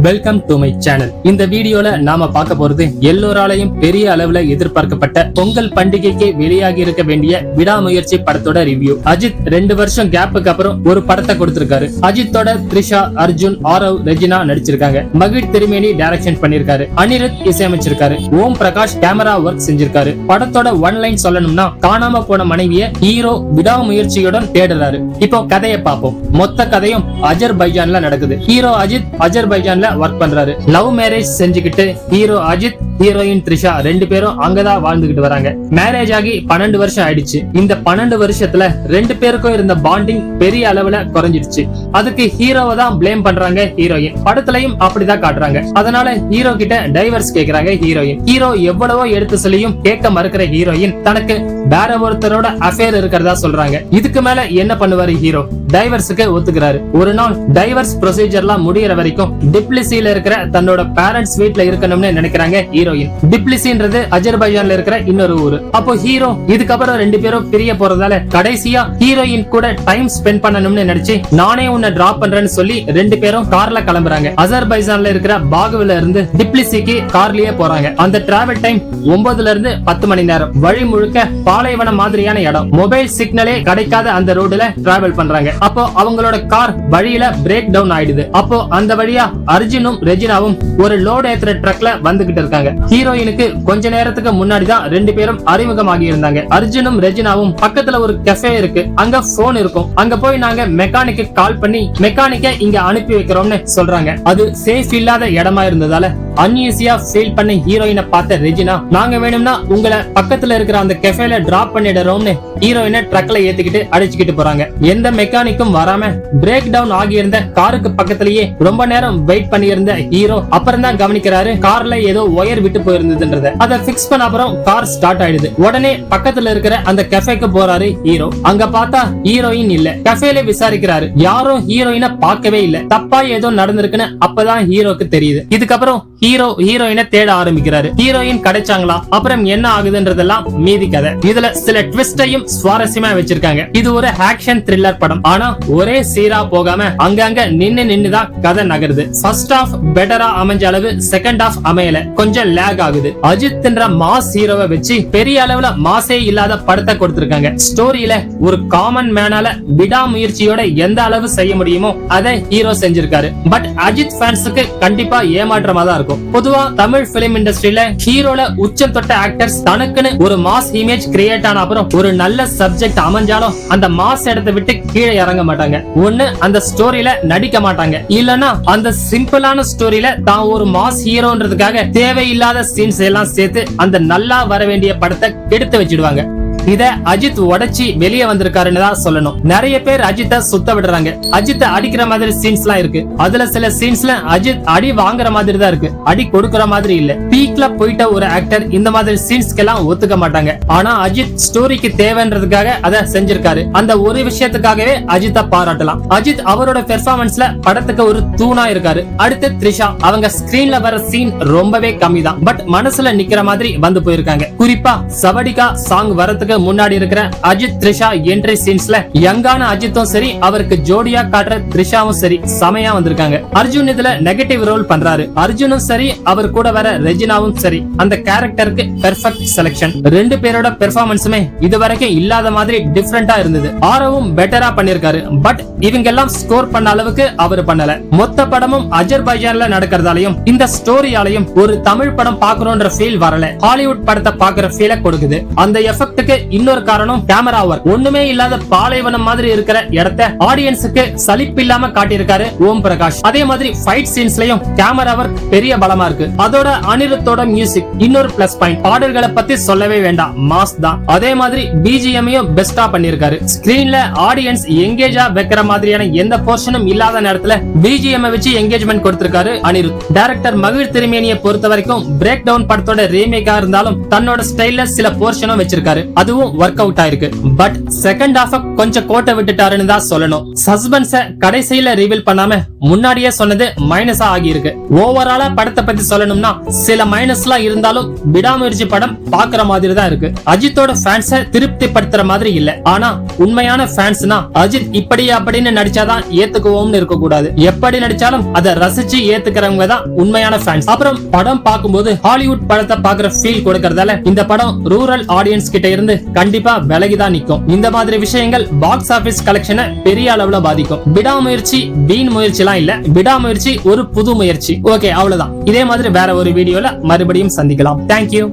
Welcome to my channel. இந்த வீடியோல நாம பார்க்க போறது எல்லோராலையும் பெரிய அளவுல எதிர்பார்க்கப்பட்ட பொங்கல் பண்டிகைக்கு வெளியாகி இருக்க வேண்டிய விடாமுயற்சி படத்தோட ரிவ்யூ. அஜித் 2 வருஷம் கேப்புக்கு அப்புறம் ஒரு படத்தை கொடுத்திருக்காரு. அஜித்தோட த்ரிஷா, அர்ஜுன், ஆரவ், ரெஜினா நடிச்சிருக்காங்க. மகிழ் திருமேனி டைரக்ஷன் பண்ணிருக்காரு. அனிருத் இசையமைச்சிருக்காரு. ஓம் பிரகாஷ் கேமரா ஒர்க் செஞ்சிருக்காரு. படத்தோட ஒன் லைன் சொல்லணும்னா, காணாம போன மனைவிய ஹீரோ விடாமுயற்சியுடன் தேடுறாரு. இப்போ கதையை பார்ப்போம். மொத்த கதையும் அஜர்பைஜான்ல நடக்குது. ஹீரோ அஜித் அஜர்பைஜான்ல ஒர்க் பண்றாரு. லவ் மேரேஜ் செஞ்சுக்கிட்டு ஹீரோ அஜித், ஹீரோயின் த்ரிஷா 2 பேரும் அங்கதான் வாழ்ந்துகிட்டு வராங்க. மேரேஜ் ஆகி 12 வருஷம் ஆயிடுச்சு. இந்த 12 வருஷத்துல 2 பேருக்கும் இருந்த பாண்டிங் பெரிய அளவுல குறைஞ்சிடுச்சு. அதுக்கு ஹீரோவை தான் பிளேம் பண்றாங்க ஹீரோயின். படத்துலயும் அப்படிதான் காட்டுறாங்க. அதனால ஹீரோ கிட்ட டைவர்ஸ் கேக்குறாங்க ஹீரோயின். ஹீரோ எவ்வளவோ எடுத்து சொல்லியும் கேட்க மறுக்கிற ஹீரோயின் தனக்கு வேற ஒருத்தரோட அஃபேர் இருக்கிறதா சொல்றாங்க. இதுக்கு மேல என்ன பண்ணுவாரு ஹீரோ? டைவர்ஸுக்கு ஒத்துக்கிறாரு. ஒரு நாள் டைவர்ஸ் ப்ரொசீஜர்லாம் முடியற வரைக்கும் டிப்ளிசில இருக்கிற தன்னோட பேரண்ட்ஸ் வீட்ல இருக்கணும்னு நினைக்கிறாங்க ஹீரோயின். டிப்ளிசின்றது அஜர்பைஜான்ல இருக்கிற இன்னொரு ஊரு. அப்போ ஹீரோ இதுக்கப்புறம் 2 பேரும் பிரிய போறதால கடைசியா ஹீரோயின் கூட டைம் ஸ்பெண்ட் பண்ணணும்னு நினைச்சு நானே உன்னை டிராப் பண்றேன்னு சொல்லி 2 பேரும் கார்ல கிளம்புறாங்க. அஜர்பைஜான்ல இருக்கிற பாகுவில இருந்து டிப்ளிசிக்கு கார்லயே போறாங்க. அந்த டிராவல் டைம் 9ல இருந்து 10 மணி நேரம். வழி முழுக்க பாலைவனம் மாதிரியான இடம். மொபைல் சிக்னலே கிடைக்காத அந்த ரோடுல டிராவல் பண்றாங்க. அப்போ அவங்களோட கார் வழியில பிரேக் டவுன் ஆயிடுது. அப்போ அந்த வழியா அர்ஜுனும் ரெஜினாவும் ஒரு லோட் ஏத்துற ட்ரக்ல வந்துகிட்டு இருக்காங்க. ஹீரோயினுக்கு கொஞ்ச நேரத்துக்கு முன்னாடிதான் 2 பேரும் அறிமுகமாகி இருந்தாங்க. அர்ஜுனும் ரெஜினாவும் பக்கத்துல ஒரு கஃபே இருக்கு, அங்க போன் இருக்கும், அங்க போய் நாங்க மெக்கானிக்கு கால் பண்ணி மெக்கானிக்க இங்க அனுப்பி வைக்கிறோம்னு சொல்றாங்க. அது சேஃப் இல்லாத இடமா இருந்ததால அன்ஈசியா ஃபீல் பண்ண ஹீரோயினை பார்த்த ரெஜினா, நாங்க வேணும்னா உங்களை பக்கத்துல இருக்கிற அந்த கஃபேல டிராப் பண்ணிடுறோம்னு ஹீரோயினை ட்ரக்ல ஏத்திக்கிட்டு அடிச்சுக்கிட்டு போறாங்க. எந்த மெக்கானிக்கும் வராம பிரேக் டவுன் ஆகி இருந்த காருக்கு பக்கத்திலேயே ரொம்ப நேரம் வெயிட் பண்ணி இருந்த ஹீரோ அப்புறம் தான் கவனிக்கிறாரு கார்ல ஏதோ ஒயர் விட்டு போயிருந்ததுன்றத. அதை பிக்ஸ் பண்ண அப்புறம் கார் ஸ்டார்ட் ஆயிடுது. உடனே பக்கத்துல இருக்கிற அந்த கஃபேக்கு போறாரு ஹீரோ. அங்க பார்த்தா ஹீரோயின் இல்ல. கஃபேல விசாரிக்கிறாரு. யாரும் ஹீரோயினை பார்க்கவே இல்ல. தப்பா ஏதோ நடந்திருக்குன்னு அப்பதான் ஹீரோக்கு தெரியுது. இதுக்கப்புறம் ஹீரோயினை தேட ஆரம்பிக்கிறாரு. ஹீரோயின் கிடைச்சாங்களா, அப்புறம் என்ன ஆகுதுன்றதெல்லாம் மீதி கதை. இதுல சில ட்விஸ்டையும் சுவாரஸ்யமா வச்சிருக்காங்க. இது ஒரு ஆக்ஷன் த்ரில்லர் படம். ஆனா ஒரே சீரா போகாம அங்கங்க நின்னுதான் கதை நகருது. ஃபர்ஸ்ட் ஹாஃப் பெட்டரா அமைஞ்ச அளவு செகண்ட் ஹாஃப் அமையல, கொஞ்சம் லேக் ஆகுது. அஜித் என்ற மாஸ் ஹீரோவை வச்சு பெரிய அளவுல மாசே இல்லாத படத்தை கொடுத்திருக்காங்க. ஸ்டோரியில ஒரு காமன் மேனால விடாமுயற்சியோட எந்த அளவு செய்ய முடியுமோ அதை ஹீரோ செஞ்சிருக்காரு. பட் அஜித் ஃபேன்ஸுக்கு கண்டிப்பா ஏமாற்றமா தான் இருக்கும். பொதுவா தமிழ் பிலிம் இண்டஸ்ட்ரியில ஹீரோல உச்சம் தொட்ட ஆக்டர்ஸ் தனக்குன்னு ஒரு மாஸ் இமேஜ் கிரியேட் ஆன அப்புறம் ஒரு நல்ல சப்ஜெக்ட் அமைஞ்சாலும் அந்த மாஸ் இடத்தை விட்டு கீழே இறங்க மாட்டாங்க. ஒண்ணு அந்த ஸ்டோரியில நடிக்க மாட்டாங்க, இல்லனா அந்த சிம்பிளான ஸ்டோரியில தான் ஒரு மாஸ் ஹீரோன்றதுக்காக தேவையில்லாத சீன்ஸ் எல்லாம் சேர்த்து அந்த நல்லா வர வேண்டிய படத்தை கெடுத்து வச்சிடுவாங்க. இத அஜித் உடைச்சி வெளியே வந்திருக்காருன்னு தான் சொல்லணும். நிறைய பேர் அஜித்தை சுத்த விடுறாங்க. அஜித்தை அடிக்கிற மாதிரி சீன்ஸ் எல்லாம் இருக்கு. அதுல சில சீன்ஸ்ல அஜித் அடி வாங்குற மாதிரி தான் இருக்கு, அடி கொடுக்கற மாதிரி இல்ல. பீக்ல போயிட்ட ஒரு ஆக்டர் இந்த மாதிரி சீன்ஸ்க்கு எல்லாம் ஒத்துக்க மாட்டாங்க. ஆனா அஜித் ஸ்டோரிக்கு தேவைன்றதுக்காக அதை செஞ்சிருக்காரு. அந்த ஒரு விஷயத்துக்காகவே அஜித்தை பாராட்டலாம். அஜித் அவரோட பெர்ஃபார்மன்ஸ்ல படத்துக்கு ஒரு தூணா இருக்காரு. அடுத்து த்ரிஷா, அவங்க ஸ்கிரீன்ல வர சீன் ரொம்பவே கம்மி தான், பட் மனசுல நிக்கிற மாதிரி வந்து போயிருக்காங்க. குறிப்பா சவடிகா சாங் வரதுக்கு முன்னாடி இருக்கிற அஜித் த்ரிஷா என்ட்ரி சீன்ஸ்ல யங்கான அஜித்தும் சரி, அவருக்கு ஜோடியா காட்டுற த்ரிஷாவும் சரி செமையா வந்திருக்காங்க. அர்ஜுன் இதுல நெகட்டிவ் ரோல் பண்றாரு. அர்ஜுனும் சரி, அவர் கூட வர ரெஜினாவும் சரி, அந்த கேரக்டருக்கு பெர்ஃபெக்ட் செலக்ஷன். 2 பேரோட பெர்ஃபார்மன்ஸுமே இதுவரைக்கும் இல்லாத மாதிரி டிஃபரெண்டா இருந்தது. ஆரவும் பெட்டரா பண்ணிருக்காரு. பட் இவங்க எல்லாம் ஸ்கோர் பண்ண அளவுக்கு அவர் பண்ணல. மொத்த படமும் அஜர்பைஜான்ல நடக்கிறதாலையும் இந்த ஸ்டோரியாலையும் ஒரு தமிழ் படம் பாக்குறோன்ற ஃபீல் வரல. ஹாலிவுட் படத்தை பாக்குற ஃபீல கொடுக்குது. அந்த எஃபெக்ட்டுக்கு இன்னொரு காரணம் கேமரா ஒர்க். ஒண்ணுமே இல்லாத பாலைவனம் மாதிரி இருக்கிற இடத்தை ஆடியன்ஸுக்கு சலிப்பு இல்லாம காட்டியிருக்காரு ஓம் பிரகாஷ். அதே மாதிரி ஃபைட் சீன்ஸ்லயும் கேமரா ஒர்க் பெரிய பலமா இருக்கு. அதோட அனிருத்தோட மியூசிக் இன்னொரு பிளஸ் பாயிண்ட். பாடல்களை பத்தி சொல்லவே வேண்டாம், மாஸ் தான். அதே மாதிரி பிஜிஎம்மையும் பெஸ்டா பண்ணிருக்காரு. ஸ்கிரீன்ல ஆடியன்ஸ் எங்கேஜா வைக்கிற மாதிரியான எந்த போர்ஷனும் இல்லாத நேரத்துல பிஜிஎம் வச்சு எங்கேஜ்மெண்ட் கொடுத்திருக்காரு அனிருத். டைரக்டர் மகிழ் திருமேனியை பொறுத்த வரைக்கும் பிரேக் டவுன் படத்தோட ரீமேக்கா இருந்தாலும் தன்னோட ஸ்டைல்ல சில போர்ஷனும் வச்சிருக்காரு. அது அதுவும் ஒர்க் அவுட் ஆயிருக்கு. பட் செகண்ட் ஹாஃப் கொஞ்சம் கோட்டை விட்டுட்டாருன்னு தான் சொல்லணும். சஸ்பென்ஸ கடைசியில ரிவீல் பண்ணாம முன்னாடியே சொன்னது மைனஸா ஆகியிருக்கு. ஓவராலா படத்தை பத்தி சொல்லணும்னா சில மைனஸ்லாம் இருந்தாலும் விடாமுயற்சி படம் பாக்குற மாதிரி தான் இருக்கு. அஜித்தோட ஃபேன்ஸ திருப்திப்படுத்துற மாதிரி இல்ல. ஆனா உண்மையான ஃபேன்ஸ்னா அஜித் இப்படி அப்படின்னு நடிச்சாதான் ஏத்துக்குவோம்னு இருக்க கூடாது. எப்படி நடிச்சாலும் அதை ரசிச்சு ஏத்துக்கிறவங்க தான் உண்மையான ஃபேன்ஸ். அப்புறம் படம் பார்க்கும்போது ஹாலிவுட் படத்தை பாக்குற ஃபீல் கொடுக்கறதால இந்த படம் ரூரல் ஆடியன்ஸ் கிட்ட இருந்து கண்டிப்பா விலகிதான் நிக்கும். இந்த மாதிரி விஷயங்கள் பாக்ஸ் ஆபீஸ் கலெக்ஷனை பெரிய அளவுல பாதிக்கும். விடாமுயற்சி வீண் முயற்சி எல்லாம் இல்ல, விடாமுயற்சி ஒரு புது முயற்சி. ஓகே, அவ்வளவுதான். இதே மாதிரி வேற ஒரு வீடியோல மறுபடியும் சந்திக்கலாம். தேங்க்யூ.